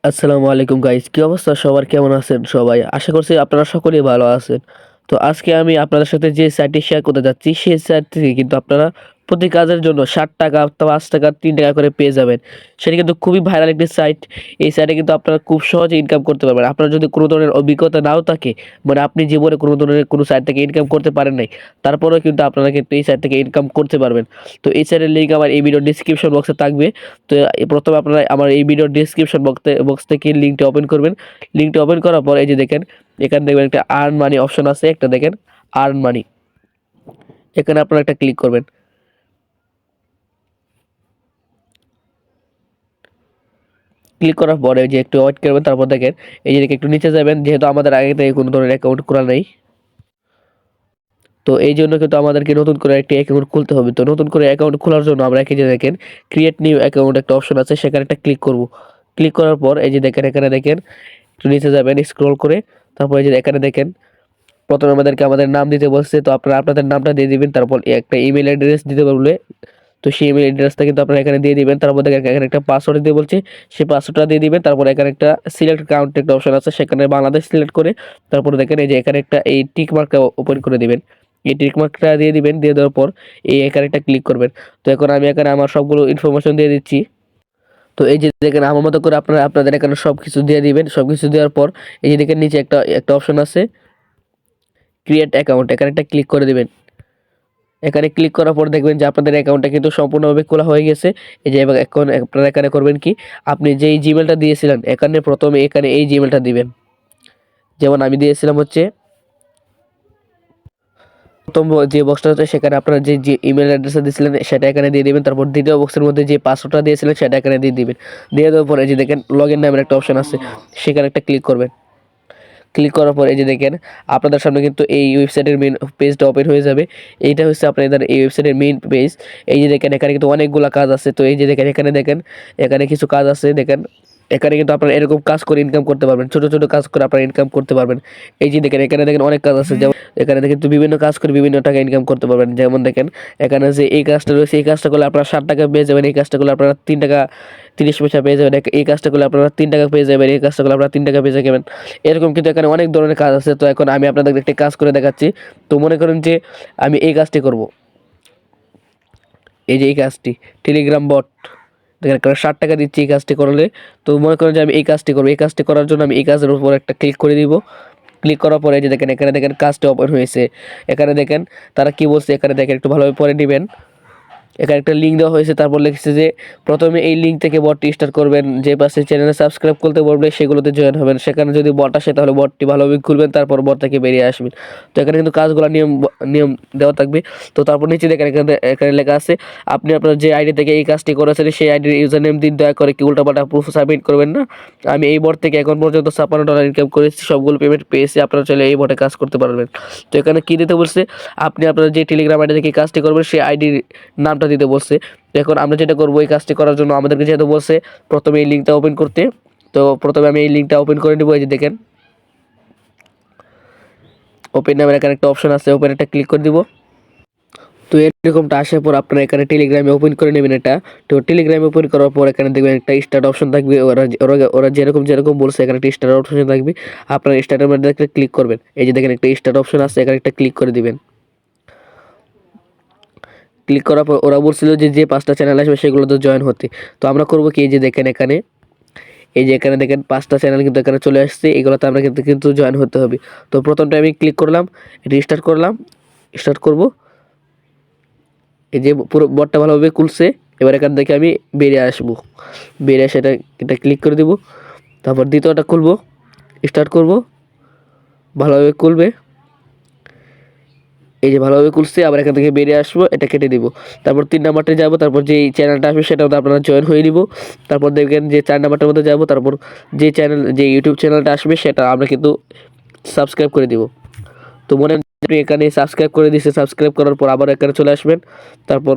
আসসালামু আলাইকুম গাইস, কি অবস্থা সবার? কেমন আছেন সবাই? আশা করছি আপনারা সকলেই ভালো আছেন। তো আজকে আমি আপনাদের সাথে যে সাইটটি শেয়ার করতে যাচ্ছি সেই সাইট থেকে কিন্তু আপনারা প্রতি কাজের জন্য 60 টাকা, 5 টাকা, 3 টাকা করে পেয়ে যাবেন। সেটা কিন্তু খুবই ভাইরাল একটি সাইট। এই সাইটে কিন্তু আপনারা খুব সহজে ইনকাম করতে পারবেন। আপনার যদি কোনো ধরনের অভিজ্ঞতা নাও থাকে, মানে আপনি জীবনে কোনো ধরনের কোনো সাইট থেকে ইনকাম করতে পারেন নাই, তারপরেও কিন্তু আপনারা কিন্তু এই সাইট থেকে ইনকাম করতে পারবেন। তো এই সাইটের লিঙ্ক আমার এই ভিডিওর ডিসক্রিপশন বক্সে থাকবে। তো প্রথমে আপনারা আমার এই ভিডিওর ডিসক্রিপশন বক্স থেকে লিঙ্কটি ওপেন করবেন। লিঙ্কটি ওপেন করার পর এই যে দেখেন, এখানে দেখবেন একটা আর্ন মানি অপশন আছে, একটা দেখেন আর্ন মানি, এখানে আপনারা একটা ক্লিক করবেন। ক্লিক করার পরে যে একটু ওয়েট করবেন, তারপর দেখেন এই যে একটু নিচে যাবেন, যেহেতু আমাদের আগে থেকে কোনো ধরনের অ্যাকাউন্ট খোলা নেই, তো এই জন্য কিন্তু আমাদেরকে নতুন করে একটি অ্যাকাউন্ট খুলতে হবে। তো নতুন করে অ্যাকাউন্ট খোলার জন্য আমরা এই যে দেখেন ক্রিয়েট নিউ অ্যাকাউন্ট একটা অপশন আছে, সেখানে একটা ক্লিক করব। ক্লিক করার পর এই যে দেখেন, এখানে দেখেন একটু নিচে যাবেন, স্ক্রল করে, তারপর এই যে এখানে দেখেন প্রথমে আমাদেরকে আমাদের নাম দিতে বলছে। তো আপনারা আপনাদের নামটা দিয়ে দিবেন, তারপর একটা ইমেল অ্যাড্রেস দিতে বলবে। তো সেই ইমেল অ্যাড্রেসটা কিন্তু আপনারা এখানে দিয়ে দিবেন। তারপর দেখেন এখানে একটা পাসওয়ার্ড দিতে বলছে, সেই পাসওয়ার্ডটা দিয়ে দিবেন। তারপর এখানে একটা সিলেক্ট কাউন্ট একটা অপশন আছে, সেখানে বাংলাদেশ সিলেক্ট করে তারপরে দেখেন এই যে এখানে একটা এই টিক মার্কটা ওপেন করে দিবেন। এই টিক মার্কটা দিয়ে দিবেন, দিয়ে দেওয়ার পর এই এখানে একটা ক্লিক করবেন। তো এখন আমি এখানে আমার সবগুলো ইনফরমেশন দিয়ে দিচ্ছি। তো এই যে দেখেন আমার মতো করে আপনারা আপনাদের এখানে সবকিছু দিয়ে দিবেন। সবকিছু দেওয়ার পর এই যে দেখেন নিচে একটা একটা অপশন আছে ক্রিয়েট অ্যাকাউন্ট, এখানে একটা ক্লিক করে দিবেন। এখানে ক্লিক করার পর দেখবেন যে আপনাদের অ্যাকাউন্টটা কিন্তু সম্পূর্ণভাবে খোলা হয়ে গেছে। এই যে এবার এখন আপনারা এখানে করবেন কি, আপনি যেই জিমেলটা দিয়েছিলেন এখানে প্রথমে এখানে এই জিমেলটা দিবেন। যেমন আমি দিয়েছিলাম হচ্ছে প্রথম যে বক্সটা হচ্ছে, সেখানে আপনারা যে ইমেল অ্যাড্রেসটা দিয়েছিলেন সেটা এখানে দিয়ে দিবেন। তারপর দ্বিতীয় বক্সের মধ্যে যে পাসওয়ার্ডটা দিয়েছিলেন সেটা এখানে দিয়ে দিবেন। দিয়ে দেওয়ার পরে যে দেখেন লগ ইন নামের একটা অপশন আছে, সেখানে একটা ক্লিক করবেন। ক্লিক করার পর এই যে দেখেন আপনাদের সামনে কিন্তু এই ওয়েবসাইটের মেইন পেজটা ওপেন হয়ে যাবে। এইটা হচ্ছে আপনাদের এই ওয়েবসাইটের মেইন পেজ। এই যে দেখেন এখানে কিন্তু অনেকগুলা কাজ আছে। তো এই যে দেখেন এখানে দেখেন এখানে কিছু কাজ আছে, দেখেন এখানে কিন্তু আপনারা এরকম কাজ করে ইনকাম করতে পারবেন, ছোট ছোট কাজ করে আপনারা ইনকাম করতে পারবেন। এই যে দেখেন এখানে দেখেন অনেক কাজ আছে, যেমন এখানে কিন্তু বিভিন্ন কাজ করে বিভিন্ন টাকা ইনকাম করতে পারবেন। যেমন দেখেন এখানে যে এই কাজটা রয়েছে, এই কাজটা করলে আপনারা 60 টাকা পেয়ে যাবেন, এই কাজটা করলে আপনারা 3 টাকা 30 পয়সা পেয়ে যাবেন, এই কাজটা করলে আপনারা 3 টাকা পেয়ে যাবেন, এই কাজটা করলে আপনারা 3 টাকা পেয়ে যাবেন। এরকম কিন্তু এখানে অনেক ধরনের কাজ আছে। তো এখন আমি আপনাদের একটি কাজ করে দেখাচ্ছি। তো মনে করেন যে আমি এই কাজটি করব, এই যে এই কাজটি টেলিগ্রাম বট, দেখেন এখানে 60 টাকা দিচ্ছি এই কাজটি করলে। তো মনে করেন যে আমি এই কাজটি করবো, এই কাজটি করার জন্য আমি এই কাজের উপর একটা ক্লিক করে দিব। ক্লিক করার পরে যে দেখেন এখানে দেখেন কাজটি ওপেন হয়েছে। এখানে দেখেন তারা কি বলছে, এখানে দেখেন একটু ভালোভাবে পড়ে নেবেন। এখানে একটা লিঙ্ক দেওয়া হয়েছে, তারপর লিখছে যে প্রথমে এই লিঙ্ক থেকে বটটি স্টার্ট করবেন, যে পাশে চ্যানেলে সাবস্ক্রাইব করতে বলবে সেগুলোতে জয়েন হবেন। সেখানে যদি বট আসে তাহলে বটটি ভালোভাবে খুলবেন, তারপর বট থেকে বেরিয়ে আসবেন। তো এখানে কিন্তু কাজগুলো নিয়ম নিয়ম দেওয়া থাকবে। তো তারপর নিচে দেখেন এখানে এখানে লেখা আছে আপনি আপনার যে আইডি থেকে এই কাজটি করেছেন সেই আইডির ইউজার নেম দিন, দয়া করে কি উল্টাপাল্টা প্রুফ সাবমিট করবেন না। আমি এই বট থেকে এখন পর্যন্ত 56 ডলার ইনকাম করেছি, সবগুলো পেমেন্ট পেয়েছি, আপনারা চাইলে এই বটে কাজ করতে পারবেন। তো এখানে কি দিতে বলছে, আপনি আপনার যে টেলিগ্রাম আইডি থেকে কাজটি করবেন সেই আইডির নামটা দিতে বলছে। এখন আমরা যেটা করবো, এই কাজটি করার জন্য আমাদেরকে যেহেতু বলছে প্রথমে এই লিঙ্কটা ওপেন করতে, তো প্রথমে আমি এই লিঙ্কটা ওপেন করে নেবো। এই যে দেখেন ওপেন নামের এখানে একটা অপশন আছে, ওপেন একটা ক্লিক করে দিব। তো এরকমটা আসার পর আপনারা এখানে টেলিগ্রামে ওপেন করে নেবেন এটা। তো টেলিগ্রামে ওপেন করার পর এখানে দেখবেন একটা স্টার্ট অপশন থাকবে, ওরা ওরা ওরা যেরকম যেরকম বলছে এখানে একটা স্টার্ট অপশন থাকবে। আপনারা স্টার্টের মধ্যে একটা ক্লিক করবেন, এই যে দেখেন একটা স্টার্ট অপশন আছে, এখানে একটা ক্লিক করে দিবেন। ক্লিক করার পর ওরা বলছিল যে যে 5টা চ্যানেল আসবে সেগুলোতে জয়েন হতে। তো আমরা করবো কি, এই যে দেখেন এখানে এই যে এখানে দেখেন 5টা চ্যানেল কিন্তু এখানে চলে আসছে, এগুলোতে আমরা কিন্তু কিন্তু জয়েন হতে হবে। তো প্রথমটা আমি ক্লিক করলাম, রিস্টার্ট করলাম, স্টার্ট করব। এই যে পুরো বটটা ভালোভাবে খুলছে। এবার এখান থেকে আমি বেরিয়ে আসবো, বেরিয়ে এসে এটা ক্লিক করে দিব। তারপর দ্বিতীয়টা খুলবো, স্টার্ট করব, ভালোভাবে খুলবে। এই যে ভালোভাবে খুলছে, আবার এখান থেকে বেরিয়ে আসবো, এটা কেটে দিব। তারপর 3 নাম্বারটা যাবো, তারপর যে চ্যানেলটা আসবে সেটাও আপনারা জয়েন হয়ে নিব। তারপর দেখবেন যে 4 নাম্বারটার মধ্যে যাবো, তারপর যে চ্যানেল যে ইউটিউব চ্যানেলটা আসবে সেটা আমরা কিন্তু সাবস্ক্রাইব করে দিব। তো মনে আপনি এখানে সাবস্ক্রাইব করে দিয়েছে, সাবস্ক্রাইব করার পর আবার এখানে চলে আসবেন। তারপর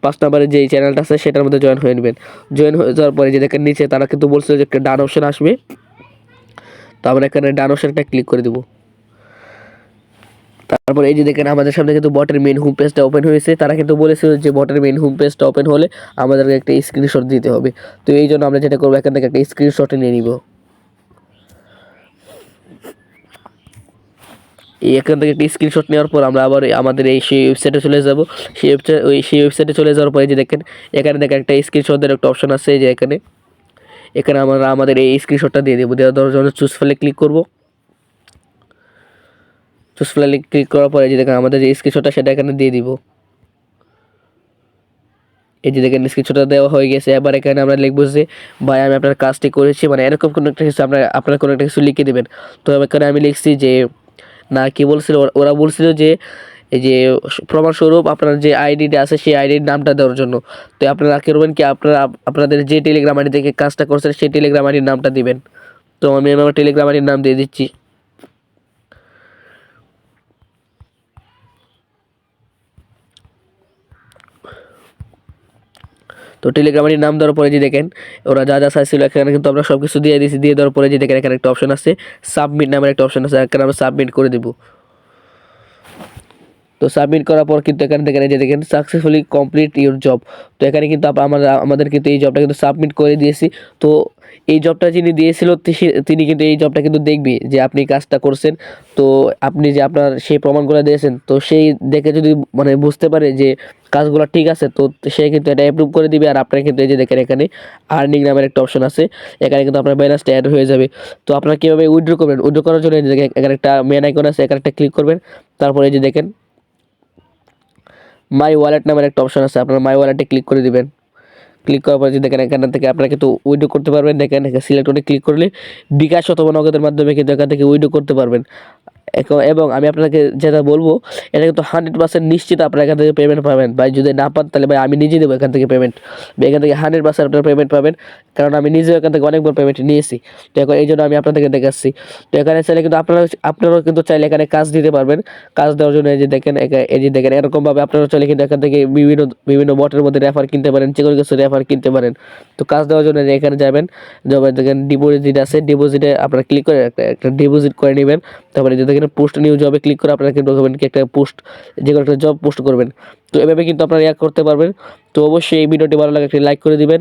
5 নাম্বারে যে চ্যানেলটা আছে সেটার মধ্যে জয়েন হয়ে নেবেন। জয়েন হয়ে যাওয়ার পরে যে দেখেন নিচে তারা কিন্তু বলছে যে একটা ডান অপশন আসবে, তো আমরা এখানে ডান অপশনটা ক্লিক করে দিব। তারপর এই যে দেখেন আমাদের সামনে কিন্তু বটের মেইন হোম পেজটা ওপেন হয়েছে। তারা কিন্তু বলেছিল যে বটের মেইন হোম পেজটা ওপেন হলে আমাদেরকে একটা স্ক্রিনশট দিতে হবে। তো এই জন্য আমরা যেটা করবো, এখান থেকে একটা স্ক্রিনশট নিয়ে নিব। এখান থেকে একটা স্ক্রিনশট নেওয়ার পর আমরা আবার আমাদের সেই ওয়েবসাইটে চলে যাব। সেই ওয়েবসাইটে চলে যাওয়ার পরে যে দেখেন এখানে দেখেন একটা স্ক্রিনশটের একটা অপশন আছে, যে এখানে আমরা আমাদের এই স্ক্রিনশটটা দিয়ে দেবো। দেওয়ার জন্য চুজ ফাইলে ক্লিক করব। চুজ ফাইলে ক্লিক করার পরে যে দেখেন আমাদের যে স্ক্রিনশটটা সেটা এখানে দিয়ে দিব। এই যে দেখেন স্ক্রিনশটটা দেওয়া হয়ে গেছে। এবার এখানে আমরা লিখবো যে ভাই আমি আপনার কাজটি করেছি, মানে এরকম কোনো একটা কিছু আপনার কোনো একটা কিছু লিখে দেবেন। তো এখানে আমি লিখছি যে না, কি বলছিল ওরা বলছিল যে এই যে প্রমাণস্বরূপ আপনার যে আইডিটা আছে সেই আইডির নামটা দেওয়ার জন্য। তো আপনারা কি করবেন, কি আপনাদের যে টেলিগ্রাম আইডি থেকে কাজটা করছেন সেই টেলিগ্রাম আইডির নামটা দিবেন। তো আমি আমার টেলিগ্রাম আইডির নাম দিয়ে দিচ্ছি। তো টেলিগ্রাম আইডির নাম দেওয়ার পরে যে দেখেন ওরা যা যা চাইছিল এখানে কিন্তু আমরা সব কিছু দিয়ে দিয়েছি। দিয়ে দেওয়ার পরে যে দেখেন এখানে একটা অপশন আছে, সাবমিট নামের একটা অপশন আছে, এখানে আমরা সাবমিট করে দেবো। তো সাবমিট করার পর কিন্তু এখানে দেখেন এই যে দেখেন সাকসেসফুলি কমপ্লিট ইউর জব। তো এখানে কিন্তু আমাদের কিন্তু এই জবটা কিন্তু সাবমিট করে দিয়েছি। তো এই জবটা যিনি দিয়েছিল তিনি কিন্তু এই জবটা কিন্তু দেখবে যে আপনি কাজটা করছেন। তো আপনি যে আপনার সেই প্রমাণগুলো দিয়েছেন, তো সেই দেখে যদি মানে বুঝতে পারে যে কাজগুলো ঠিক আছে, তো সে কিন্তু এটা অ্যাপ্রুভ করে দিবে। আর আপনার কিন্তু এই যে দেখেন এখানে আর্নিং নামের একটা অপশন আছে, এখানে কিন্তু আপনার ব্যালেন্সটা অ্যাড হয়ে যাবে। তো আপনারা কীভাবে উইথড্র করবেন, উইথড্র করার জন্য এখানে একটা মেন আইকন আছে, এখানে একটা ক্লিক করবেন। তারপরে এই যে দেখেন মাই ওয়ালেট নামের একটা অপশন আছে, আপনারা মাই ওয়ালেটে ক্লিক করে দিবেন। ক্লিক করার পরে দেখেন এখান থেকে আপনারা কিন্তু উইথড্র করতে পারবেন। দেখেন সিলেক্ট করে ক্লিক করলে বিকাশ অথবা নগদের মাধ্যমে কিন্তু এখান থেকে উইথড্র করতে পারবেন। এবং আমি আপনাকে যেটা বলবো, এটা কিন্তু 100% নিশ্চিত আপনারা এখান থেকে পেমেন্ট পাবেন। ভাই যদি না পান তাহলে ভাই আমি নিজে দেবো এখান থেকে পেমেন্ট। এখান থেকে 100% আপনারা পেমেন্ট পাবেন, কারণ আমি নিজেও এখান থেকে অনেকবার পেমেন্ট নিয়েছি। তো এখন এই জন্য আমি আপনাদেরকে দেখাচ্ছি। তো এখানে চাইলে কিন্তু আপনারাও কিন্তু চাইলে এখানে কাজ দিতে পারবেন। কাজ দেওয়ার জন্য এই যে দেখেন এই যে দেখেন এরকমভাবে আপনারা চাইলে কিন্তু এখান থেকে বিভিন্ন বটের মধ্যে রেফার কিনতে পারেন, যে কোনো কিছু রেফার কিনতে পারেন। তো কাজ দেওয়ার জন্য এখানে যাবেন, দেখেন ডিপোজিট আছে, ডিপোজিটে আপনারা ক্লিক করে একটা ডিপোজিট করে নেবেন। তারপরে যে দেখেন পোস্ট নিউ জবে ক্লিক করে আপনারা কিন্তু কি একটা পোস্ট, যে কোনো একটা জব পোস্ট করবেন। তো এভাবে কিন্তু আপনারা করতে পারবেন। তো অবশ্যই এই ভিডিওটি ভালো লাগে একটি লাইক করে দিবেন।